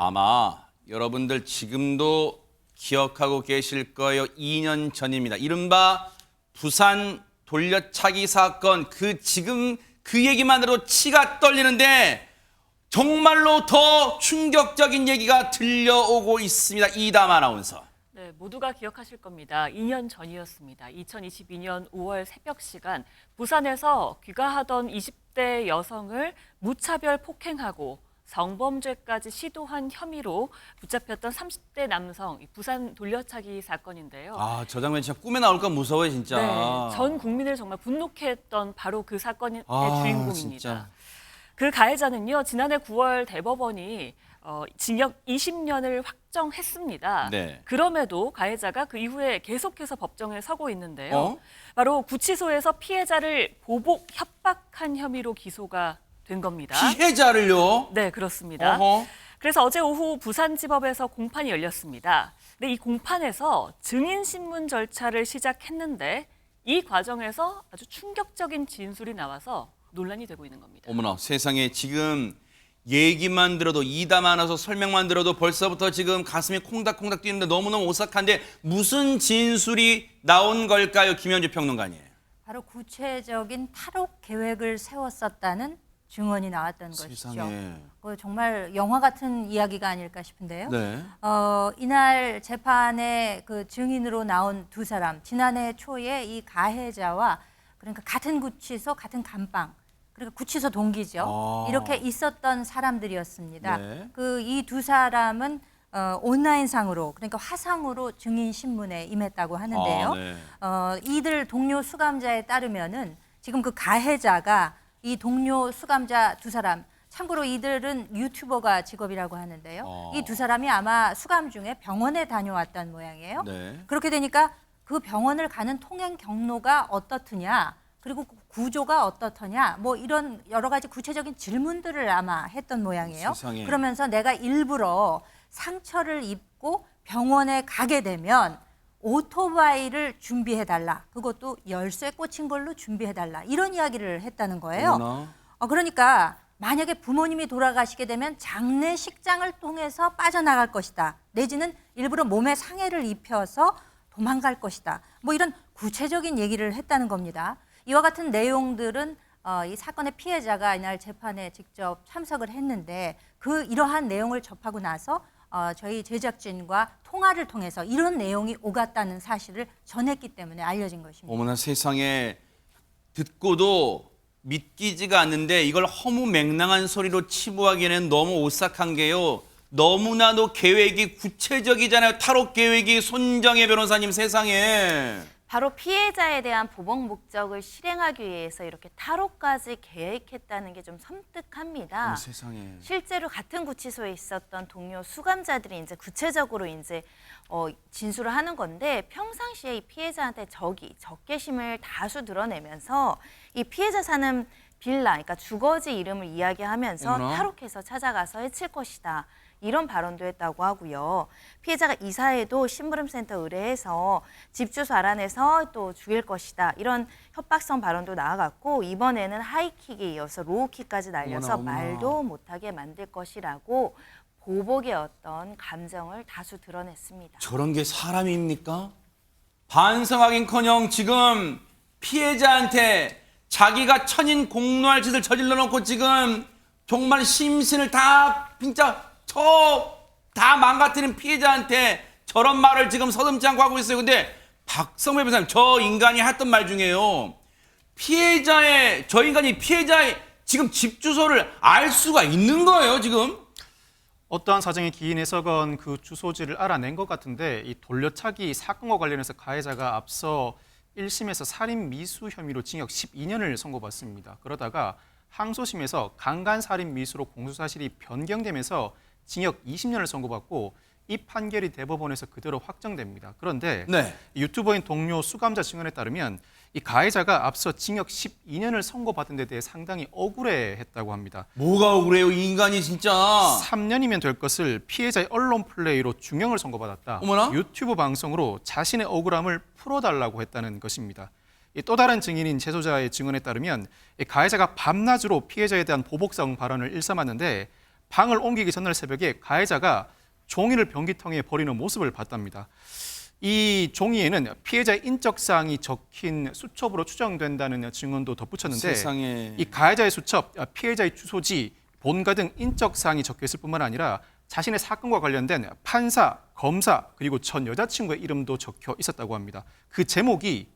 아마 여러분들 지금도 기억하고 계실 거예요. 2년 전입니다. 이른바 부산 돌려차기 사건, 지금 그 얘기만으로도 치가 떨리는데 정말로 더 충격적인 얘기가 들려오고 있습니다. 이담 아나운서. 네, 모두가 기억하실 겁니다. 2년 전이었습니다. 2022년 5월 새벽 시간 부산에서 귀가하던 20대 여성을 무차별 폭행하고 성범죄까지 시도한 혐의로 붙잡혔던 30대 남성 부산 돌려차기 사건인데요. 저 장면 진짜 꿈에 나올까 무서워요, 진짜. 네, 전 국민을 정말 분노케 했던 바로 그 사건의 주인공입니다. 진짜. 그 가해자는요, 지난해 9월 대법원이 징역 20년을 확정했습니다. 네. 그럼에도 가해자가 그 이후에 계속해서 법정에 서고 있는데요. 바로 구치소에서 피해자를 보복 협박한 혐의로 기소가 된 겁니다. 피해자를요? 네, 그렇습니다. 그래서 어제 오후 부산지법에서 공판이 열렸습니다. 근데 이 공판에서 증인신문 절차를 시작했는데 이 과정에서 아주 충격적인 진술이 나와서 논란이 되고 있는 겁니다. 어머나, 세상에 지금 얘기만 들어도 이담 아나운서 설명만 들어도 벌써부터 지금 가슴이 콩닥콩닥 뛰는데 너무너무 오싹한데 무슨 진술이 나온 걸까요, 김현주 평론가님? 바로 구체적인 탈옥 계획을 세웠었다는 증언이 나왔던 세상에. 것이죠. 정말 영화 같은 이야기가 아닐까 싶은데요. 네. 이날 재판에 그 증인으로 나온 두 사람, 지난해 초에 이 가해자와 그러니까 같은 구치소, 같은 감방, 그러니까 구치소 동기죠. 이렇게 있었던 사람들이었습니다. 네. 이 두 사람은 온라인상으로, 그러니까 화상으로 증인 신문에 임했다고 하는데요. 네. 이들 동료 수감자에 따르면은 지금 그 가해자가 이 동료 수감자 두 사람, 참고로 이들은 유튜버가 직업이라고 하는데요. 이 두 사람이 아마 수감 중에 병원에 다녀왔던 모양이에요. 네. 그렇게 되니까 그 병원을 가는 통행 경로가 어떻느냐, 그리고 구조가 어떻더냐, 뭐 이런 여러 가지 구체적인 질문들을 아마 했던 모양이에요. 세상에. 그러면서 내가 일부러 상처를 입고 병원에 가게 되면 오토바이를 준비해달라. 그것도 열쇠 꽂힌 걸로 준비해달라. 이런 이야기를 했다는 거예요. 어머나. 그러니까 만약에 부모님이 돌아가시게 되면 장례식장을 통해서 빠져나갈 것이다. 내지는 일부러 몸에 상해를 입혀서 도망갈 것이다. 뭐 이런 구체적인 얘기를 했다는 겁니다. 이와 같은 내용들은 이 사건의 피해자가 이날 재판에 직접 참석을 했는데 이러한 내용을 접하고 나서 저희 제작진과 통화를 통해서 이런 내용이 오갔다는 사실을 전했기 때문에 알려진 것입니다. 어머나, 세상에 듣고도 믿기지가 않는데 이걸 허무맹랑한 소리로 치부하기에는 너무 오싹한 게요. 너무나도 계획이 구체적이잖아요. 탈옥 계획이. 손정혜 변호사님, 세상에. 바로 피해자에 대한 보복 목적을 실행하기 위해서 이렇게 탈옥까지 계획했다는 게 좀 섬뜩합니다. 세상에. 실제로 같은 구치소에 있었던 동료 수감자들이 이제 구체적으로 이제 진술을 하는 건데 평상시에 이 피해자한테 적개심을 다수 드러내면서 이 피해자 사는 빌라, 그러니까 주거지 이름을 이야기하면서 어머나. 탈옥해서 찾아가서 해칠 것이다. 이런 발언도 했다고 하고요. 피해자가 이사회도 심부름센터 의뢰해서 집 주소 알아내서 또 죽일 것이다. 이런 협박성 발언도 나아갔고 이번에는 하이킥에 이어서 로우킥까지 날려서 어머나. 말도 못하게 만들 것이라고 보복의 어떤 감정을 다수 드러냈습니다. 저런 게 사람입니까? 반성하긴커녕 지금 피해자한테 자기가 천인 공노할 짓을 저질러 놓고 지금 정말 심신을 다 진짜 다 망가뜨린 피해자한테 저런 말을 지금 서슴지 않고 하고 있어요. 근데 박성배 변호사님, 저 인간이 했던 말 중에요. 저 인간이 피해자의 지금 집 주소를 알 수가 있는 거예요, 지금? 어떠한 사정이 기인해서건 그 주소지를 알아낸 것 같은데 이 돌려차기 사건과 관련해서 가해자가 앞서 1심에서 살인 미수 혐의로 징역 12년을 선고받습니다. 그러다가 항소심에서 강간살인 미수로 공소사실이 변경되면서 징역 20년을 선고받고 이 판결이 대법원에서 그대로 확정됩니다. 그런데 네. 유튜버인 동료 수감자 증언에 따르면 이 가해자가 앞서 징역 12년을 선고받은 데 대해 상당히 억울해했다고 합니다. 뭐가 억울해요, 이 인간이 진짜. 3년이면 될 것을 피해자의 언론 플레이로 중형을 선고받았다. 어머나? 유튜브 방송으로 자신의 억울함을 풀어달라고 했다는 것입니다. 또 다른 증인인 재소자의 증언에 따르면 가해자가 밤낮으로 피해자에 대한 보복성 발언을 일삼았는데 방을 옮기기 전날 새벽에 가해자가 종이를 변기통에 버리는 모습을 봤답니다. 이 종이에는 피해자의 인적사항이 적힌 수첩으로 추정된다는 증언도 덧붙였는데 세상에. 이 가해자의 수첩, 피해자의 주소지, 본가 등 인적사항이 적혀 있을 뿐만 아니라 자신의 사건과 관련된 판사, 검사, 그리고 전 여자친구의 이름도 적혀 있었다고 합니다. 그 제목이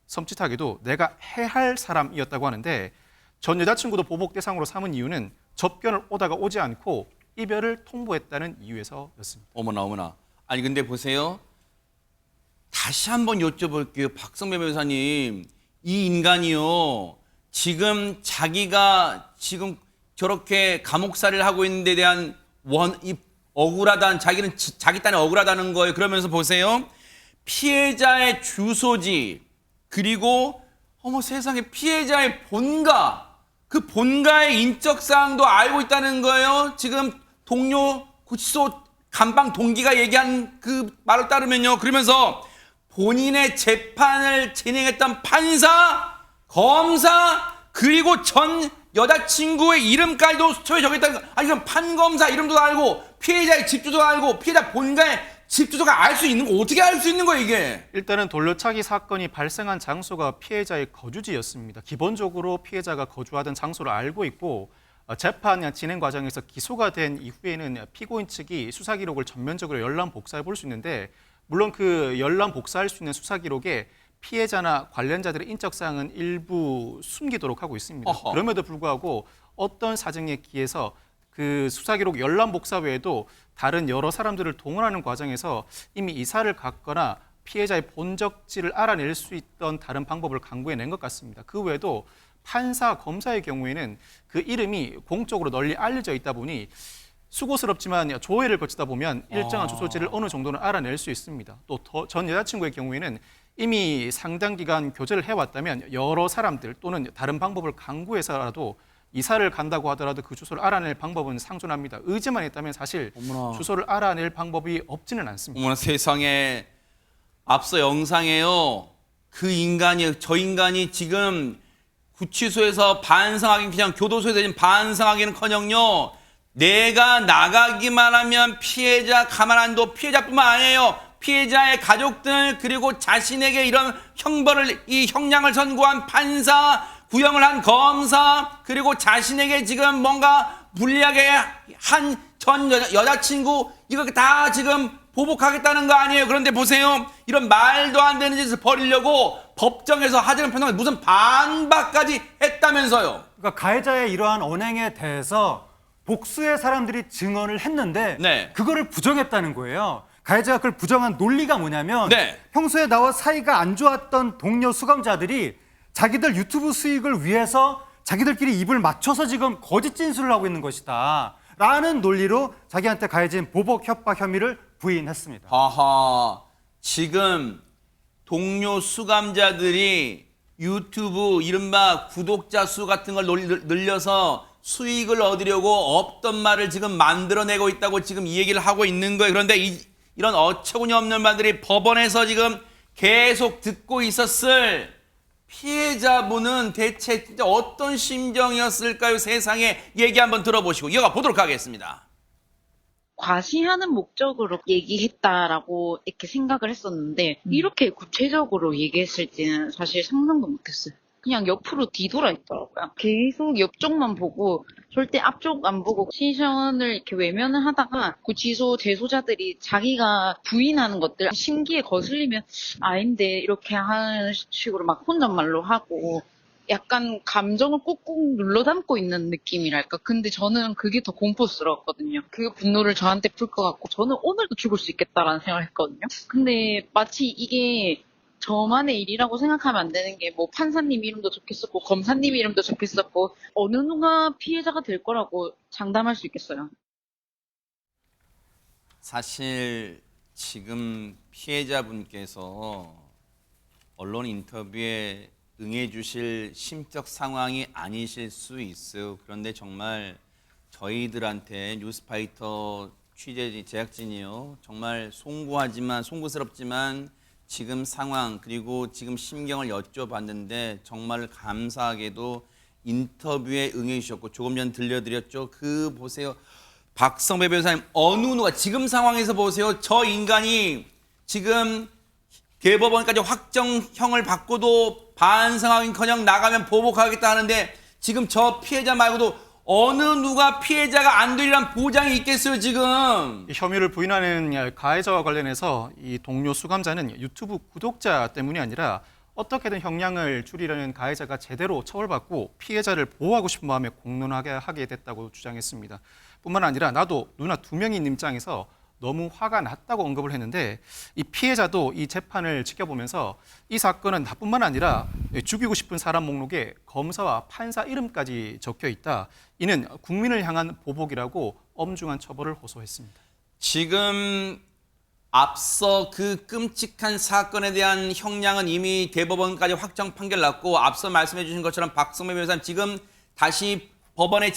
섬찟하게도 내가 해할 사람이었다고 하는데 전 여자친구도 보복 대상으로 삼은 이유는 접견을 오다가 오지 않고 이별을 통보했다는 이유에서였습니다. 어머나 어머나. 아니 근데 보세요. 다시 한번 여쭤볼게요. 박성배 변호사님. 이 인간이요. 지금 자기가 지금 저렇게 감옥살이를 하고 있는 데 대한 억울하다는 자기는 자기 딴에 억울하다는 거예요. 그러면서 보세요. 피해자의 주소지 그리고 어머 세상에 피해자의 본가 그 본가의 인적 사항도 알고 있다는 거예요. 지금 동료 구치소 감방 동기가 얘기한 그 말을 따르면요. 그러면서 본인의 재판을 진행했던 판사, 검사 그리고 전 여자친구의 이름까지도 수첩에 적혀있다는 거. 아니 그럼 판검사 이름도 알고 피해자의 집 주소도 알고 피해자 본가의 집 주소가 알 수 있는 거 어떻게 알 수 있는 거예요 이게? 일단은 돌려차기 사건이 발생한 장소가 피해자의 거주지였습니다. 기본적으로 피해자가 거주하던 장소를 알고 있고 재판 진행 과정에서 기소가 된 이후에는 피고인 측이 수사 기록을 전면적으로 열람 복사해 볼 수 있는데 물론 그 열람 복사할 수 있는 수사 기록에 피해자나 관련자들의 인적 사항은 일부 숨기도록 하고 있습니다. 어허. 그럼에도 불구하고 어떤 사정에 기해서 그 수사 기록 열람 복사 외에도 다른 여러 사람들을 동원하는 과정에서 이미 이사를 갔거나 피해자의 본적지를 알아낼 수 있던 다른 방법을 강구해낸 것 같습니다. 그 외에도 판사, 검사의 경우에는 그 이름이 공적으로 널리 알려져 있다 보니 수고스럽지만 조회를 거치다 보면 일정한 주소지를 어느 정도는 알아낼 수 있습니다. 또 전 여자친구의 경우에는 이미 상당 기간 교제를 해왔다면 여러 사람들 또는 다른 방법을 강구해서라도 이사를 간다고 하더라도 그 주소를 알아낼 방법은 상존합니다. 의지만 있다면 사실 어머나. 주소를 알아낼 방법이 없지는 않습니다. 어머나 세상에 앞서 영상에요. 그 인간이 저 인간이 지금 구치소에서 반성하긴 그냥 교도소에서 지금 반성하기는커녕요. 내가 나가기만 하면 피해자 가만 안 둬. 피해자뿐만 아니에요. 피해자의 가족들 그리고 자신에게 이런 이 형량을 선고한 판사, 구형을 한 검사 그리고 자신에게 지금 뭔가 불리하게 한 전 여자친구 이거 다 지금 보복하겠다는 거 아니에요. 그런데 보세요. 이런 말도 안 되는 짓을 벌이려고 법정에서 하자는 판단을 무슨 반박까지 했다면서요. 그러니까 가해자의 이러한 언행에 대해서 복수의 사람들이 증언을 했는데 네. 그거를 부정했다는 거예요. 가해자가 그걸 부정한 논리가 뭐냐면 네. 평소에 나와 사이가 안 좋았던 동료 수감자들이 자기들 유튜브 수익을 위해서 자기들끼리 입을 맞춰서 지금 거짓 진술을 하고 있는 것이다 라는 논리로 자기한테 가해진 보복 협박 혐의를 부인했습니다. 아하, 지금 동료 수감자들이 유튜브 이른바 구독자 수 같은 걸 늘려서 수익을 얻으려고 없던 말을 지금 만들어내고 있다고 지금 이 얘기를 하고 있는 거예요. 그런데 이런 어처구니 없는 말들이 법원에서 지금 계속 듣고 있었을 피해자분은 대체 진짜 어떤 심정이었을까요? 세상에 얘기 한번 들어보시고 이어가 보도록 하겠습니다. 과시하는 목적으로 얘기했다라고 이렇게 생각을 했었는데 이렇게 구체적으로 얘기했을지는 사실 상상도 못했어요. 그냥 옆으로 뒤돌아 있더라고요. 계속 옆쪽만 보고 절대 앞쪽 안 보고 시선을 이렇게 외면을 하다가 구치소 재소자들이 자기가 부인하는 것들 심기에 거슬리면 아닌데 이렇게 하는 식으로 막 혼잣말로 하고 약간 감정을 꾹꾹 눌러 담고 있는 느낌이랄까. 근데 저는 그게 더 공포스러웠거든요. 그 분노를 저한테 풀 것 같고 저는 오늘도 죽을 수 있겠다라는 생각을 했거든요. 근데 마치 이게 저만의 일이라고 생각하면 안 되는 게 뭐 판사님 이름도 적혔었고 검사님 이름도 적혔었고 어느 누가 피해자가 될 거라고 장담할 수 있겠어요. 사실 지금 피해자분께서 언론 인터뷰에 응해 주실 심적 상황이 아니실 수 있어요. 그런데 정말 저희들한테 뉴스파이터 제작진이요. 정말 송구스럽지만 지금 상황 그리고 지금 심경을 여쭤봤는데 정말 감사하게도 인터뷰에 응해 주셨고 조금 전 들려드렸죠. 그 보세요. 박성배 변호사님, 어느 누가 지금 상황에서 보세요. 저 인간이 지금 대법원까지 확정형을 받고도 반성하긴커녕 나가면 보복하겠다 하는데 지금 저 피해자 말고도 어느 누가 피해자가 안 되리란 보장이 있겠어요, 지금. 이 혐의를 부인하는 가해자와 관련해서 이 동료 수감자는 유튜브 구독자 때문이 아니라 어떻게든 형량을 줄이려는 가해자가 제대로 처벌받고 피해자를 보호하고 싶은 마음에 공론하게 하게 됐다고 주장했습니다. 뿐만 아니라 나도 누나 2명이 있는 입장에서 너무 화가 났다고 언급을 했는데 이 피해자도 이 재판을 지켜보면서 이 사건은 나뿐만 아니라 죽이고 싶은 사람 목록에 검사와 판사 이름까지 적혀 있다. 이는 국민을 향한 보복이라고 엄중한 처벌을 호소했습니다. 지금 앞서 그 끔찍한 사건에 대한 형량은 이미 대법원까지 확정 판결 났고 앞서 말씀해 주신 것처럼 박성배 변호사님 지금 다시 법원의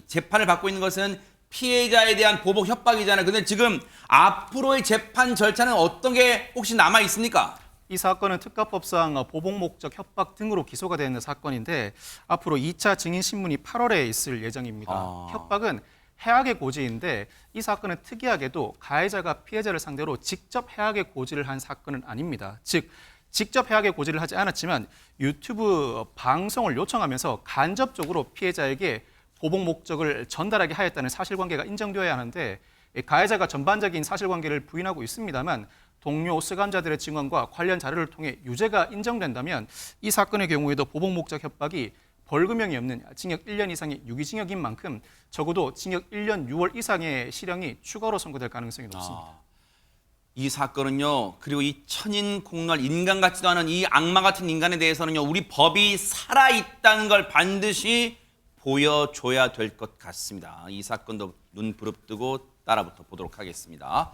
재판을 받고 있는 것은 피해자에 대한 보복 협박이잖아요. 근데 지금 앞으로의 재판 절차는 어떤 게 혹시 남아 있습니까? 이 사건은 특가법상 보복 목적 협박 등으로 기소가 되는 사건인데 앞으로 2차 증인 신문이 8월에 있을 예정입니다. 협박은 해악의 고지인데 이 사건은 특이하게도 가해자가 피해자를 상대로 직접 해악의 고지를 한 사건은 아닙니다. 즉 직접 해악의 고지를 하지 않았지만 유튜브 방송을 요청하면서 간접적으로 피해자에게 보복 목적을 전달하게 하였다는 사실관계가 인정되어야 하는데 가해자가 전반적인 사실관계를 부인하고 있습니다만 동료 수감자들의 증언과 관련 자료를 통해 유죄가 인정된다면 이 사건의 경우에도 보복 목적 협박이 벌금형이 없는 징역 1년 이상의 유기징역인 만큼 적어도 징역 1년 6월 이상의 실형이 추가로 선고될 가능성이 높습니다. 이 사건은요, 그리고 이 천인 공날 인간 같지도 않은 이 악마 같은 인간에 대해서는요, 우리 법이 살아있다는 걸 반드시 보여줘야 될 것 같습니다. 이 사건도 눈 부릅뜨고 따라붙어 보도록 하겠습니다.